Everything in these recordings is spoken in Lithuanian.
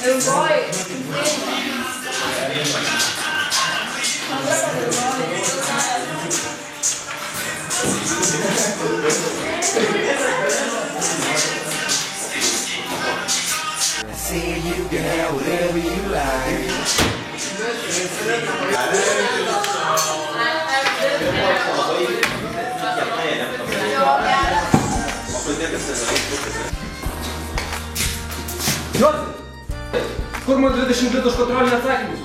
See, you can have whatever you like. Juozai, kur man 22 už kontrolinį atsakymus?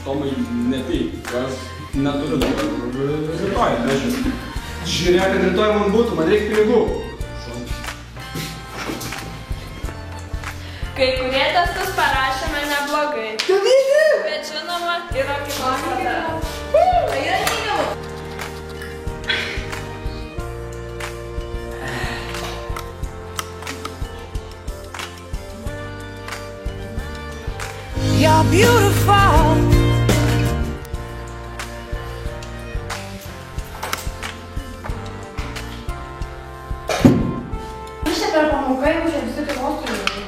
Tomai, ne taip, aš neturiu dabar, rytoj atvežiu. Žiūrėk, kad rytoj man būtų, man reikia pinigų. Kai kurie testus parašėme neblogai. Bet žinoma, yra kitos tada. Yra neigiamų. You're beautiful. Čia per pamoką jaučia visi tylos turėjai.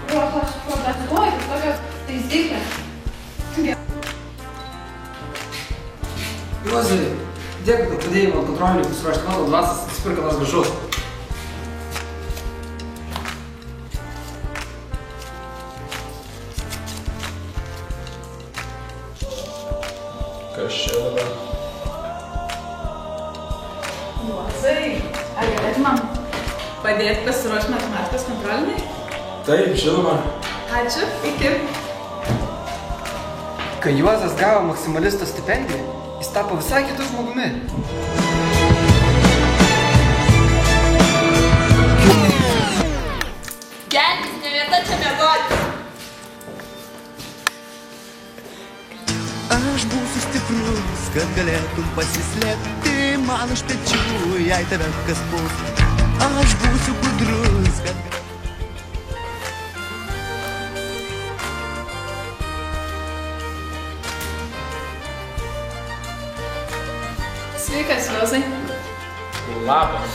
Kuriuos aš protestuoju, kaip tokios taisyklės. Juozai, dėkui, kad padėjai man kontrolinį pasiruošti mano dvasas, atsipirka tas gražus. Kas čia dabar? Juozai, ar galėtumėm padėti pasiruošti matematikos kontroliniai? Taip, žinoma. Ačiū, iki. Kai Juozas gavo maksimalisto stipendiją, jis tapo visai kitų žmogumi. Genis, ne vieta čia miegoti. Aš būsiu stiprus, kad galėtum pasislėpti man už pečių, jei tave kas puls. Aš būsiu gudrus, kad... Sveikas, Juozai. Labas.